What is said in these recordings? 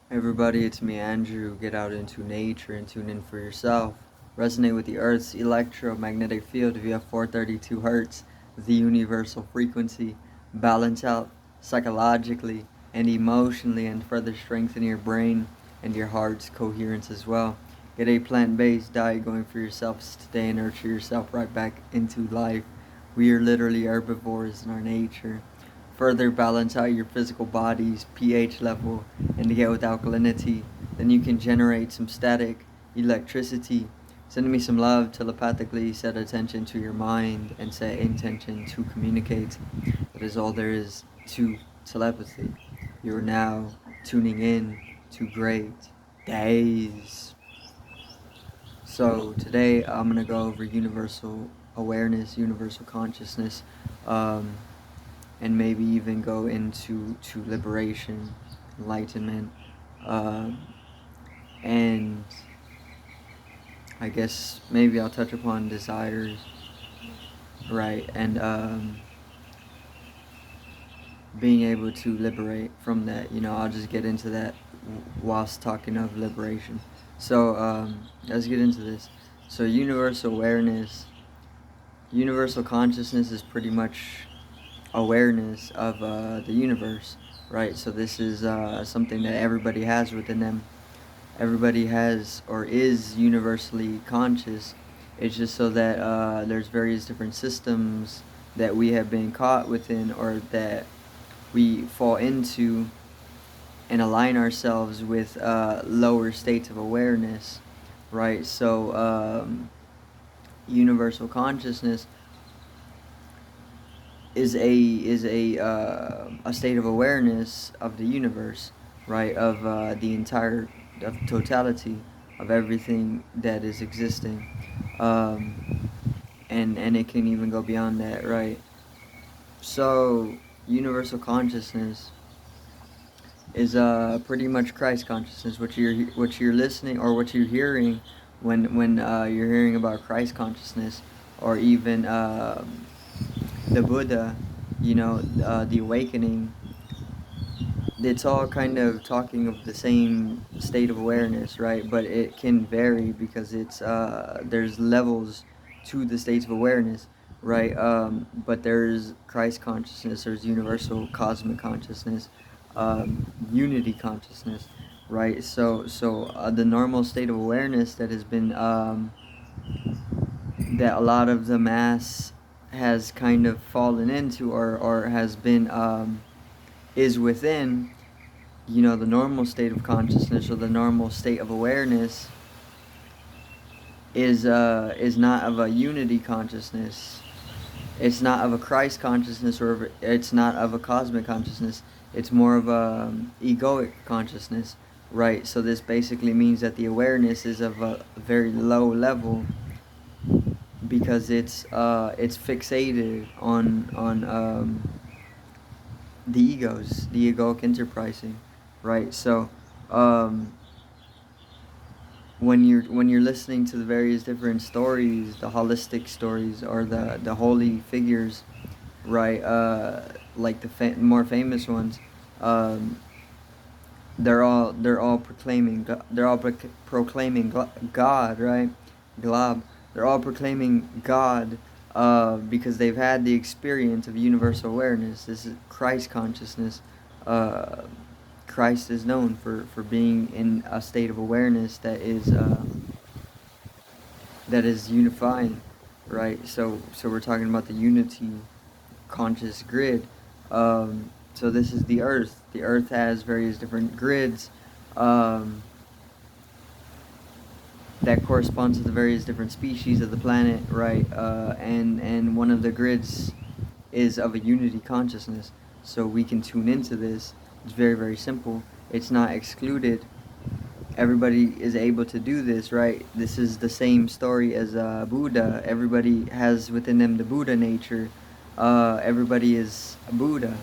Everybody, it's me, Andrew. Get out into nature and tune in for yourself. Resonate with the Earth's electromagnetic field via 432 hertz, the universal frequency. Balance out psychologically and emotionally, and further strengthen your brain and your heart's coherence as well. Get a plant based diet going for yourselves today and nurture yourself right back into life. We are literally herbivores in our nature. Further balance out your physical body's pH level and to get with alkalinity. Then you can generate some static electricity. Send me some love telepathically, set attention to your mind, and set intention to communicate. That is all there is to telepathy. You are now tuning in to great days. So today I'm going to go over universal awareness, universal consciousness, and maybe even go into liberation, enlightenment, um, and I guess maybe I'll touch upon desires, right, and being able to liberate from that. I'll just get into that whilst talking of liberation. So let's get into this. So universal awareness, universal consciousness is pretty much awareness of the universe, right? So this is something that everybody has within them. Everybody has or is universally conscious. It's just so that there's various different systems that we have been caught within, or that we fall into and align ourselves with lower states of awareness, right? So universal consciousness is a state of awareness of the universe, right? Of the entire of totality of everything that is existing, and it can even go beyond that, right? So universal consciousness is pretty much Christ consciousness. What you're listening, or what you're hearing when you're hearing about Christ consciousness, or even the Buddha, the awakening. It's all kind of talking of the same state of awareness, right? But it can vary because there's levels to the states of awareness, right? But there's Christ consciousness, there's universal cosmic consciousness, unity consciousness, right? So the normal state of awareness that has been that a lot of the mass has kind of fallen into, or has been is within, the normal state of consciousness, or the normal state of awareness is not of a unity consciousness. It's not of a Christ consciousness, or it's not of a cosmic consciousness. It's more of a egoic consciousness, right? So this basically means that the awareness is of a very low level, because it's fixated on the egos, the egoic enterprising, right? So um, when you're listening to the various different stories, the holistic stories, or the holy figures, right? Like the more famous ones, um, they're all proclaiming proclaiming God, right? Glob. They're all proclaiming God, because they've had the experience of universal awareness. This is Christ consciousness. Uh, Christ is known for being in a state of awareness that is unifying, right? So we're talking about the unity conscious grid. So this is the Earth. The Earth has various different grids um, that correspond to the various different species of the planet, right? And one of the grids is of a unity consciousness. So we can tune into this. It's very, very simple. It's not excluded. Everybody is able to do this, right? This is the same story as Buddha. Everybody has within them the Buddha nature. Everybody is a Buddha,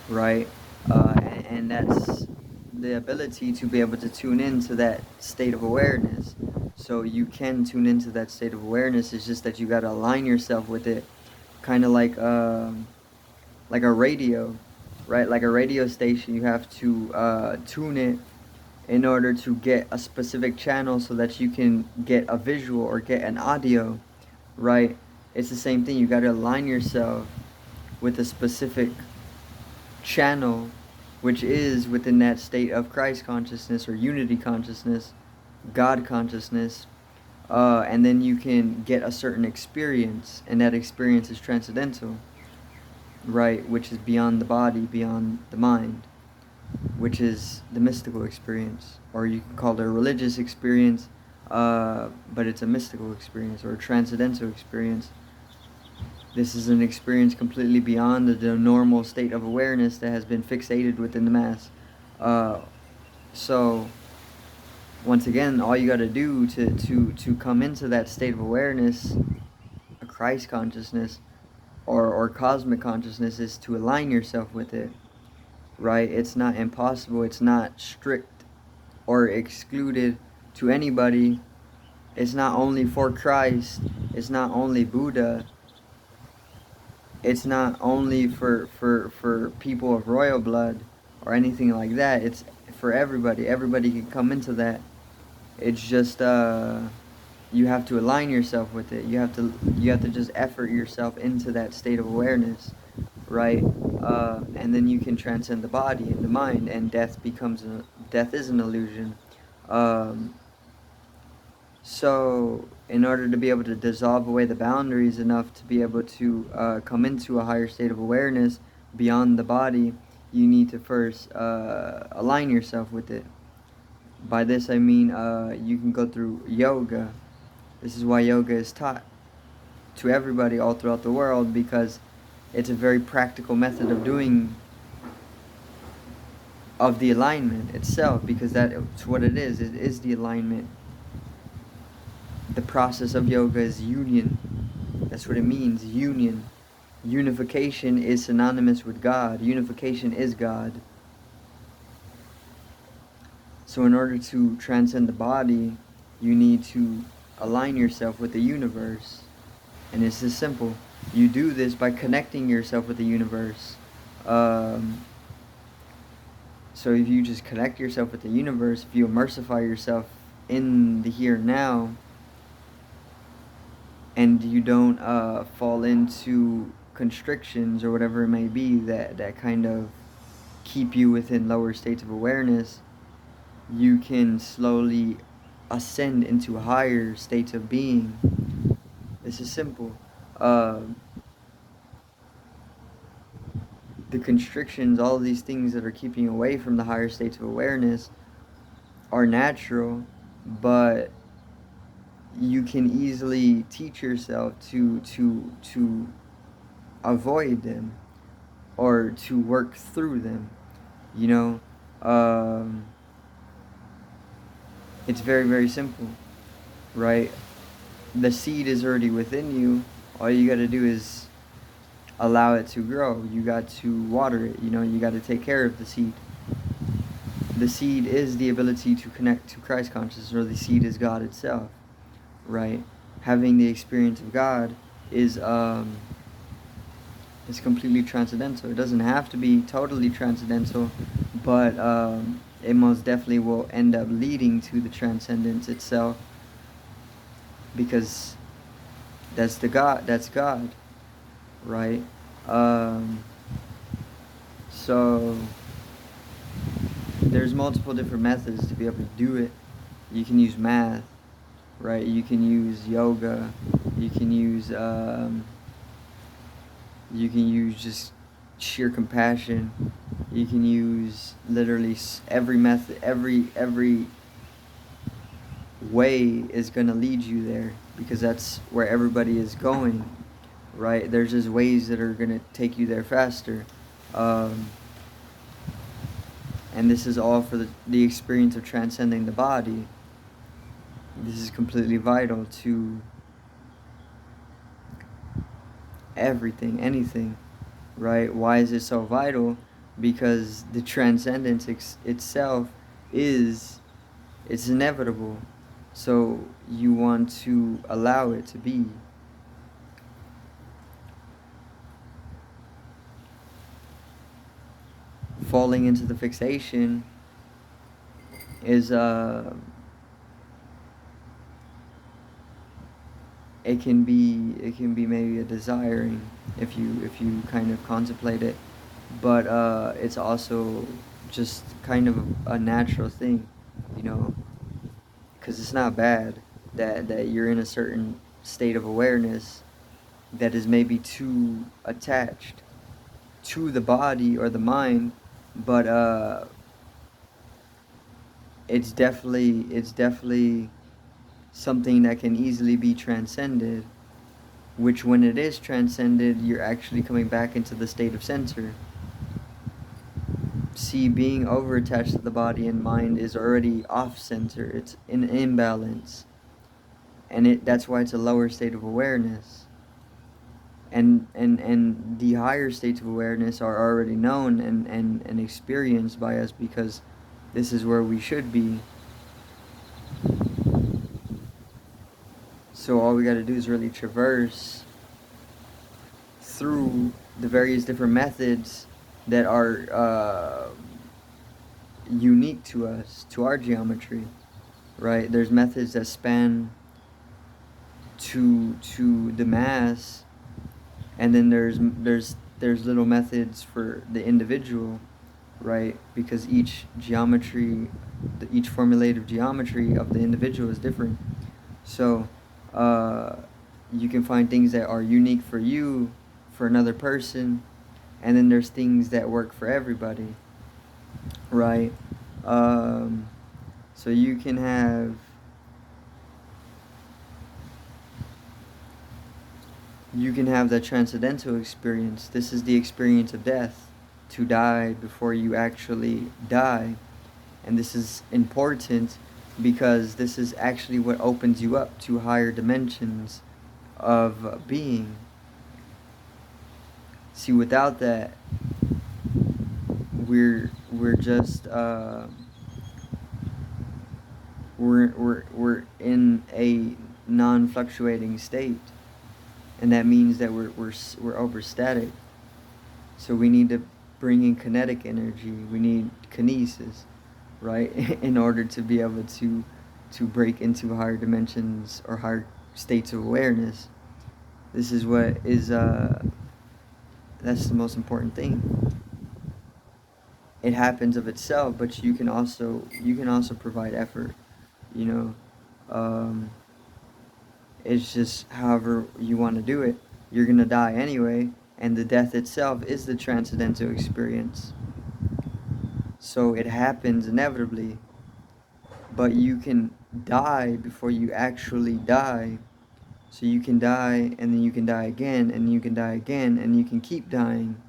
right? And that's the ability to be able to tune into that state of awareness. So you can tune into that state of awareness. It's just that you got to align yourself with it, kind of like a radio, right? Like a radio station, you have to tune it in order to get a specific channel so that you can get a visual or get an audio, right? It's the same thing. You got to align yourself with a specific channel, which is within that state of Christ consciousness or unity consciousness, God consciousness, and then you can get a certain experience, and that experience is transcendental, right? Which is beyond the body, beyond the mind, which is the mystical experience, or you can call it a religious experience, but it's a mystical experience or a transcendental experience. This is an experience completely beyond the normal state of awareness that has been fixated within the mass. So, once again, all you got to do to come into that state of awareness, a Christ consciousness, or cosmic consciousness, is to align yourself with it, right? It's not impossible. It's not strict or excluded to anybody. It's not only for Christ. It's not only Buddha. It's not only for people of royal blood or anything like that. It's for everybody. Everybody can come into that. It's just you have to align yourself with it. You have to just effort yourself into that state of awareness, right? And then you can transcend the body and the mind, and death is an illusion. So, in order to be able to dissolve away the boundaries enough to be able to come into a higher state of awareness beyond the body, you need to first align yourself with it. By this I mean you can go through yoga. This is why yoga is taught to everybody all throughout the world, because it's a very practical method of the alignment itself, because that's what it is. It is the alignment. The process of yoga is union. That's what it means, union. Unification is synonymous with God. Unification is God. So in order to transcend the body, you need to align yourself with the universe. And it's as simple. You do this by connecting yourself with the universe. So if you just connect yourself with the universe, if you immersify yourself in the here and now, and you don't fall into constrictions or whatever it may be that kind of keep you within lower states of awareness, you can slowly ascend into higher states of being. This is simple. The constrictions, all of these things that are keeping you away from the higher states of awareness are natural, but you can easily teach yourself to avoid them or to work through them. You know, it's very, very simple, right? The seed is already within you. All you got to do is allow it to grow. You got to water it. You got to take care of the seed. The seed is the ability to connect to Christ consciousness, or the seed is God itself, right? Having the experience of God is completely transcendental. It doesn't have to be totally transcendental, but it most definitely will end up leading to the transcendence itself, because that's God, right? So there's multiple different methods to be able to do it. You can use math, right? You can use yoga. You can use just sheer compassion. You can use literally every method. Every way is going to lead you there, because that's where everybody is going, right? There's just ways that are going to take you there faster. And this is all for the experience of transcending the body. This is completely vital to everything, anything, right? Why is it so vital? Because the transcendence itself it's inevitable. So you want to allow it to be. Falling into the fixation is it can be maybe a desiring if you kind of contemplate it, but it's also just kind of a natural thing, you know, because it's not bad that you're in a certain state of awareness that is maybe too attached to the body or the mind, but it's definitely something that can easily be transcended, which when it is transcended, you're actually coming back into the state of center. See, being over attached to the body and mind is already off center. It's in imbalance. And that's why it's a lower state of awareness. And the higher states of awareness are already known and experienced by us, because this is where we should be. So all we got to do is really traverse through the various different methods that are unique to us, to our geometry, right? There's methods that span to the mass, and then there's little methods for the individual, right? Because each formulated geometry of the individual is different. So you can find things that are unique for you, for another person, and then there's things that work for everybody, right? So you can have the transcendental experience. This is the experience of death, to die before you actually die. And this is important because this is actually what opens you up to higher dimensions of being. See, without that, we're just we're in a non-fluctuating state, and that means that we're overstatic. So we need to bring in kinetic energy. We need kinesis, right, in order to be able to break into higher dimensions or higher states of awareness. This is what is that's the most important thing. It happens of itself, but you can also provide effort, you know. It's just however you want to do it. You're gonna die anyway, and the death itself is the transcendental experience. So it happens inevitably, but you can die before you actually die. So you can die, and then you can die again, and you can die again, and you can keep dying.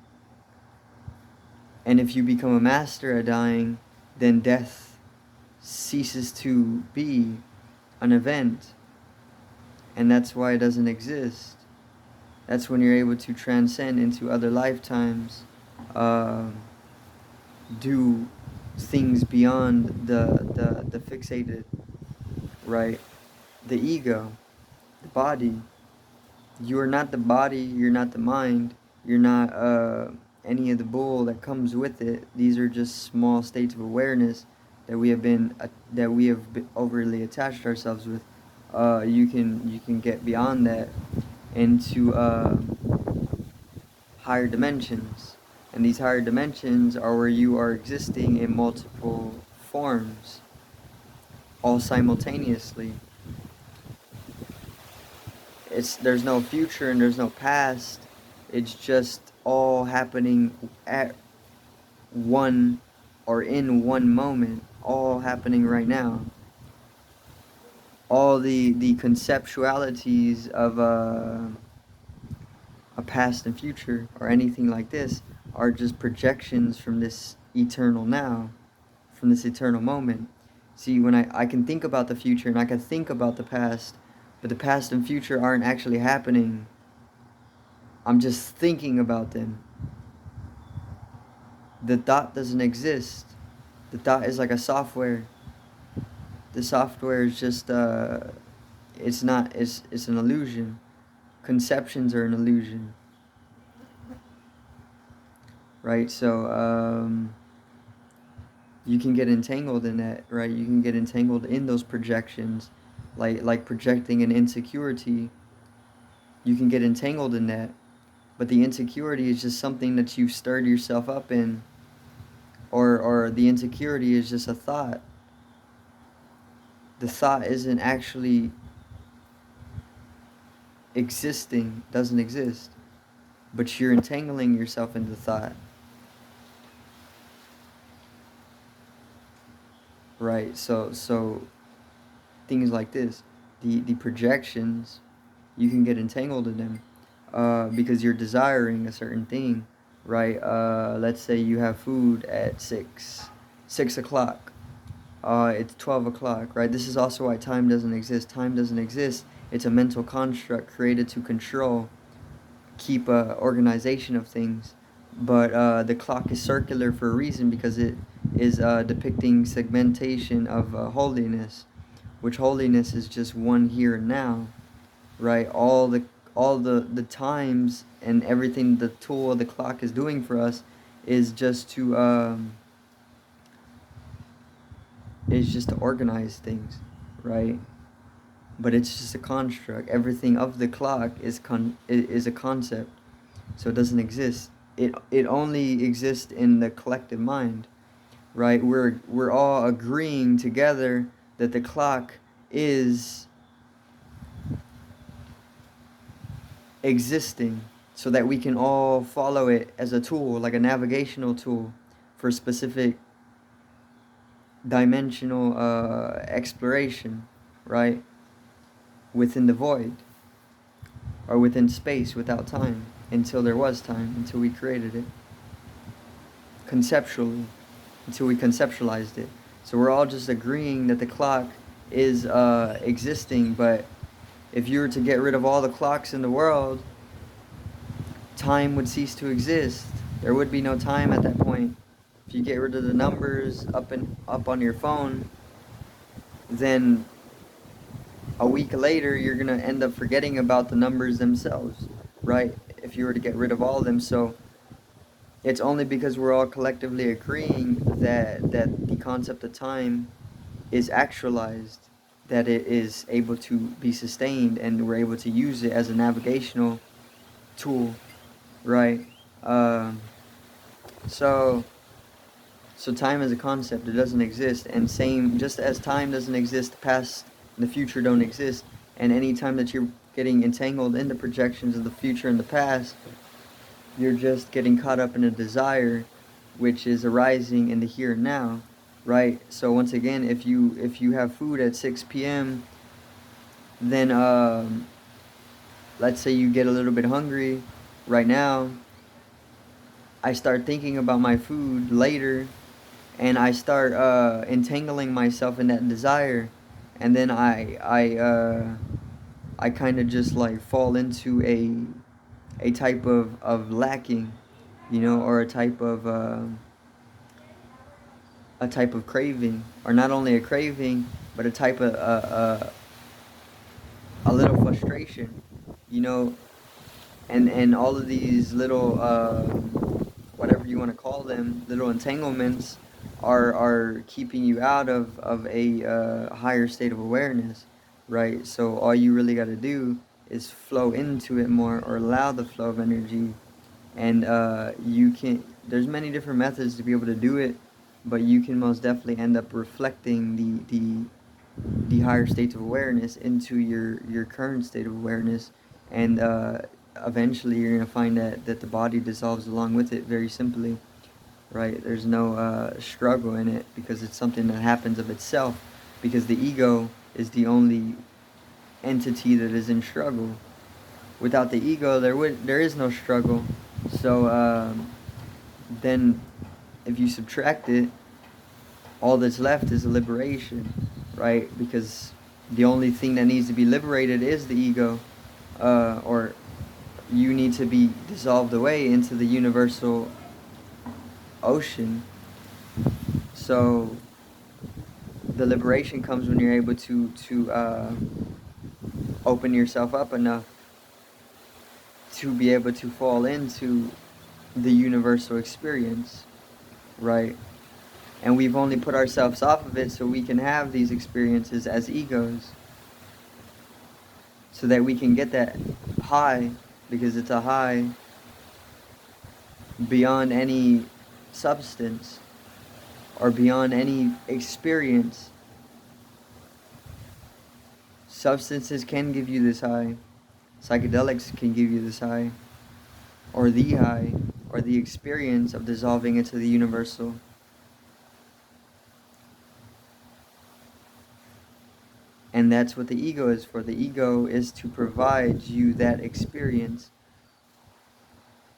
And if you become a master at dying, then death ceases to be an event. And that's why it doesn't exist. That's when you're able to transcend into other lifetimes, do things beyond the fixated, right? The ego, the body. You are not the body, you're not the mind, you're not any of the bull that comes with it. These are just small states of awareness that we have been overly attached ourselves with. You can get beyond that into higher dimensions, and these higher dimensions are where you are existing in multiple forms, all simultaneously. There's no future and there's no past. It's just all happening at one or in one moment, all happening right now. All the conceptualities of a past and future or anything like this are just projections from this eternal now, from this eternal moment. See, when I can think about the future and I can think about the past, but the past and future aren't actually happening. I'm just thinking about them. The thought doesn't exist. The thought is like a software. The software is just it's not it's an illusion. Conceptions are an illusion. Right? So you can get entangled in that, right? You can get entangled in those projections, like projecting an insecurity. You can get entangled in that, but the insecurity is just something that you've stirred yourself up in, or the insecurity is just a thought. The thought isn't actually existing, doesn't exist, but you're entangling yourself into thought, right? So things like this, the projections, you can get entangled in them, because you're desiring a certain thing, right? Let's say you have food at 6 o'clock. It's 12 o'clock, right? This is also why time doesn't exist. Time doesn't exist. It's a mental construct created to control, keep a organization of things. But the clock is circular for a reason, because it is depicting segmentation of holiness, which holiness is just one here and now, right? All the times and everything the tool of the clock is doing for us is just to organize things, right? But it's just a construct. Everything of the clock is a concept, so it doesn't exist. It only exists in the collective mind, right? We're all agreeing together that the clock is existing, so that we can all follow it as a tool, like a navigational tool for specific dimensional exploration, right? Within the void, or within space without time, until there was time, until we created it conceptually, until we conceptualized it. So we're all just agreeing that the clock is existing, but if you were to get rid of all the clocks in the world, time would cease to exist. There would be no time at that point. If you get rid of the numbers up on your phone, then a week later you're gonna end up forgetting about the numbers themselves, right? If you were to get rid of all of them. So it's only because we're all collectively agreeing that the concept of time is actualized, that it is able to be sustained, and we're able to use it as a navigational tool, right? Um, so so time is a concept, it doesn't exist, and same, just as time doesn't exist, the past and the future don't exist, and any time that you're getting entangled in the projections of the future and the past, you're just getting caught up in a desire which is arising in the here and now, right? So once again, if you have food at 6 p.m., then let's say you get a little bit hungry right now. I start thinking about my food later, and I start entangling myself in that desire, and then I kind of just like fall into a type of lacking, or a type of craving, or not only a craving, but a type of a little frustration, you know, and all of these little whatever you want to call them, little entanglements are keeping you out of a higher state of awareness, right? So all you really got to do is flow into it more, or allow the flow of energy, and you can. There's many different methods to be able to do it, but you can most definitely end up reflecting the higher states of awareness into your current state of awareness, and eventually you're gonna find that the body dissolves along with it, very simply, right? There's no struggle in it, because it's something that happens of itself, because the ego is the only entity that is in struggle. Without the ego, there is no struggle. So then if you subtract it, all that's left is a liberation, right? Because the only thing that needs to be liberated is the ego, or you need to be dissolved away into the universal ocean. So the liberation comes when you're able to open yourself up enough to be able to fall into the universal experience, right? And we've only put ourselves off of it so we can have these experiences as egos, so that we can get that high, because it's a high beyond any substance or beyond any experience. Substances can give you this high. Psychedelics can give you this high, or the high, or the experience of dissolving into the universal. And that's what the ego is for. The ego is to provide you that experience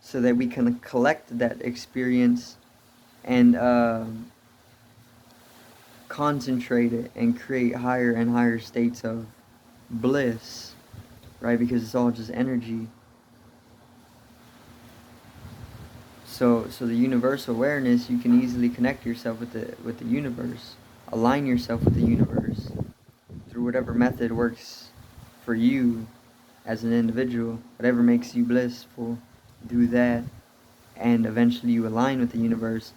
so that we can collect that experience and concentrate it and create higher and higher states of bliss, right? Because it's all just energy. So the universal awareness, you can easily connect yourself with the universe, align yourself with the universe through whatever method works for you as an individual. Whatever makes you blissful, do that, and eventually you align with the universe,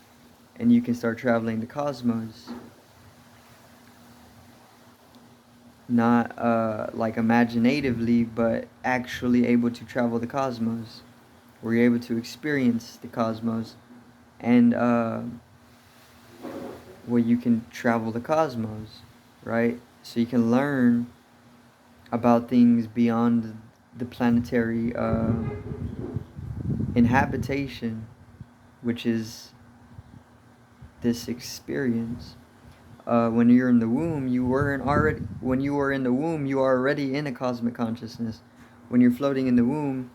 and you can start traveling the cosmos. Not like imaginatively, but actually able to travel the cosmos, where you're able to experience the cosmos, and where you can travel the cosmos, right? So you can learn about things beyond the planetary inhabitation, which is this experience. When you're in the womb, you were already in a cosmic consciousness. When you're floating in the womb,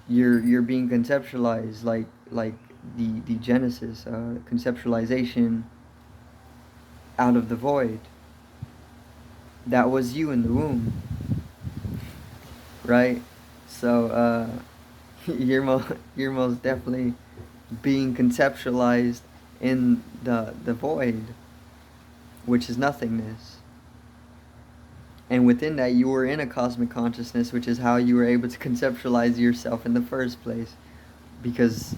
you're being conceptualized like the Genesis, conceptualization out of the void. That was you in the womb, right? So you're most definitely being conceptualized in the void, which is nothingness. And within that, you were in a cosmic consciousness, which is how you were able to conceptualize yourself in the first place. Because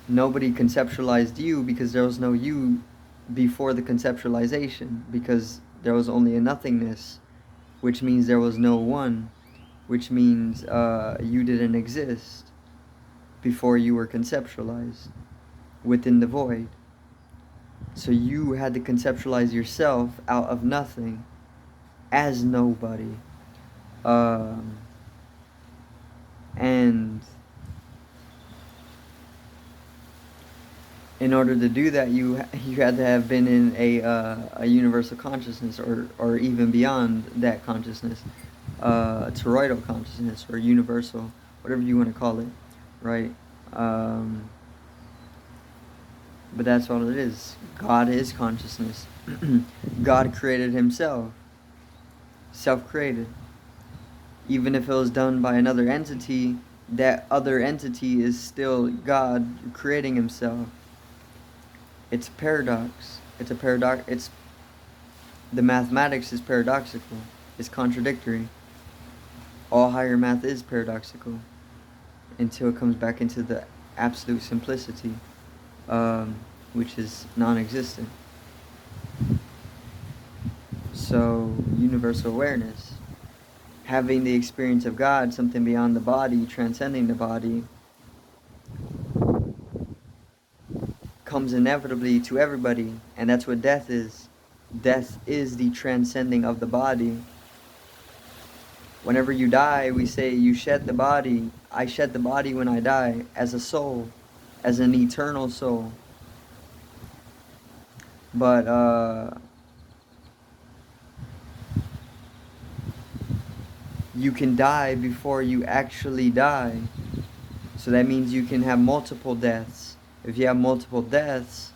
nobody conceptualized you, because there was no you before the conceptualization. Because there was only a nothingness, which means there was no one, which means you didn't exist before you were conceptualized within the void. So you had to conceptualize yourself out of nothing as nobody. And in order to do that, you had to have been in a universal consciousness, or even beyond that consciousness, toroidal consciousness, or universal, whatever you want to call it, right? But that's all it is. God is consciousness. God created himself. Self-created. Even if it was done by another entity, that other entity is still God creating himself. It's a paradox. It's a paradox. The mathematics is paradoxical. It's contradictory. All higher math is paradoxical until it comes back into the absolute simplicity, which is non-existent. So, universal awareness, having the experience of God, something beyond the body, transcending the body, comes inevitably to everybody, and that's what death is. Death is the transcending of the body. Whenever you die, we say you shed the body. I shed the body when I die, as a soul, as an eternal soul. But you can die before you actually die. So that means you can have multiple deaths. If you have multiple deaths,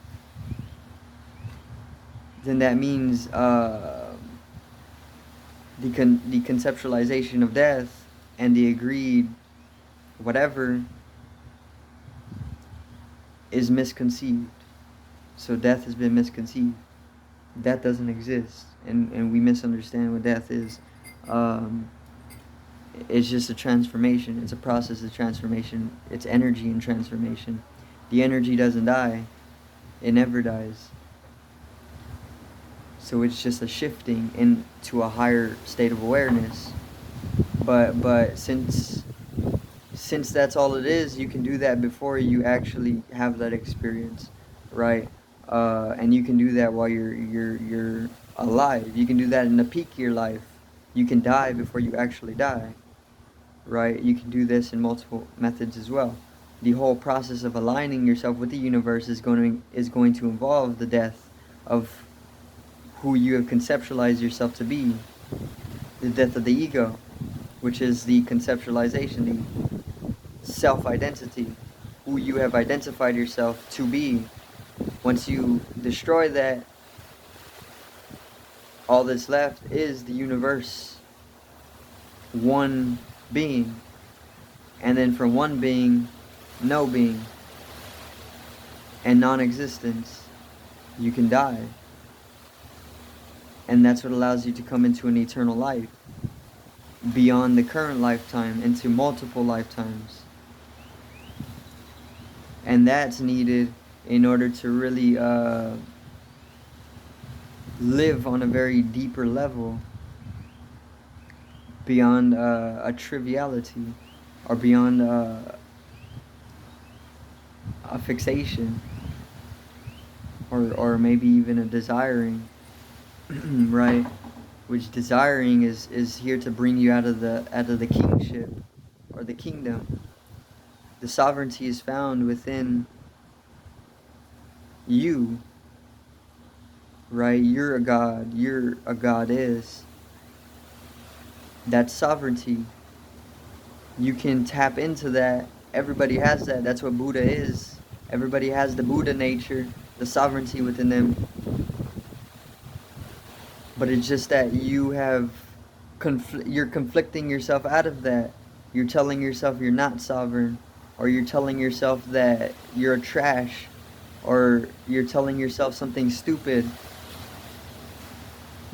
then that means the conceptualization of death and the agreed whatever is misconceived. So death has been misconceived. Death doesn't exist, and we misunderstand what death is. It's just a transformation. It's a process of transformation. It's energy in transformation. The energy doesn't die. It never dies. So it's just a shifting into a higher state of awareness. But since that's all it is, you can do that before you actually have that experience, right? And you can do that while you're alive. You can do that in the peak of your life. You can die before you actually die, right? You can do this in multiple methods as well. The whole process of aligning yourself with the universe is going to involve the death of who you have conceptualized yourself to be, the death of the ego, which is the conceptualization, the self-identity, who you have identified yourself to be. Once you destroy that, all that's left is the universe, one being, and then from one being, no being, and non-existence. You can die. And that's what allows you to come into an eternal life, beyond the current lifetime, into multiple lifetimes. And that's needed in order to really live on a very deeper level, beyond a triviality, or beyond a fixation, or maybe even a desiring, right? Which desiring is here to bring you out of the kingship or the kingdom. The sovereignty is found within you, right? You're a god. You're a goddess. That's sovereignty. You can tap into that. Everybody has that. That's what Buddha is. Everybody has the Buddha nature, the sovereignty within them. But it's just that you have you're conflicting yourself out of that. You're telling yourself you're not sovereign, or you're telling yourself that you're trash, or you're telling yourself something stupid.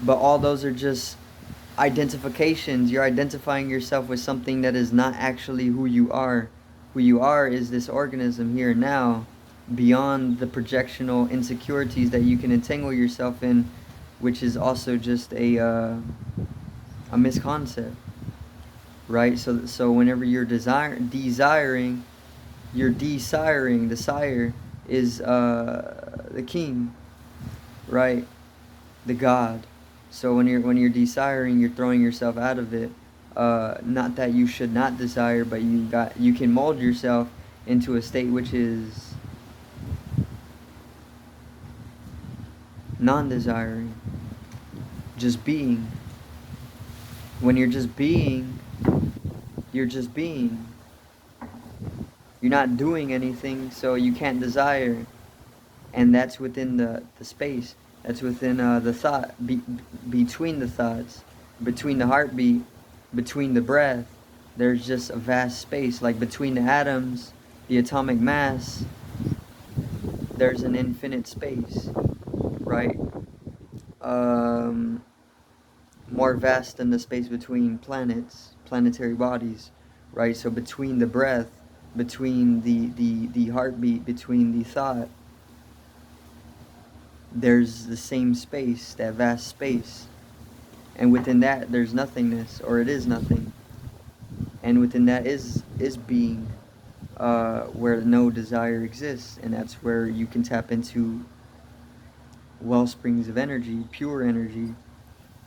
But all those are just identifications. You're identifying yourself with something that is not actually who you are. Who you are is this organism here and now, beyond the projectional insecurities that you can entangle yourself in, which is also just a misconcept, right? So whenever you're desiring, you're desiring. The sire is the king, right? The God. So when you're desiring, you're throwing yourself out of it. Not that you should not desire, but you can mold yourself into a state which is non-desiring, just being. When you're just being, you're just being. You're not doing anything, so you can't desire. And that's within the space. That's within the thought, between the thoughts, between the heartbeat, between the breath. There's just a vast space. Like between the atoms, the atomic mass, there's an infinite space, right? More vast than the space between planets, planetary bodies, right? So between the breath, between the heartbeat, between the thought, there's the same space, that vast space. And within that, there's nothingness, or it is nothing. And within that is being, where no desire exists. And that's where you can tap into well springs of energy, pure energy,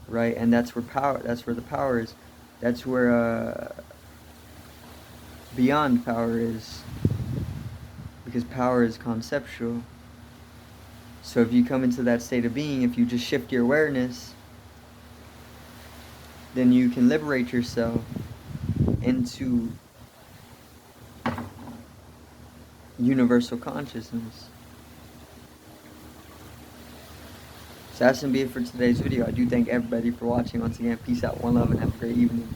right? And that's where the power is. That's where beyond power is. Because power is conceptual. So if you come into that state of being, if you just shift your awareness, then you can liberate yourself into universal consciousness. So that's going to be it for today's video. I do thank everybody for watching. Once again, peace out, one love, and have a great evening.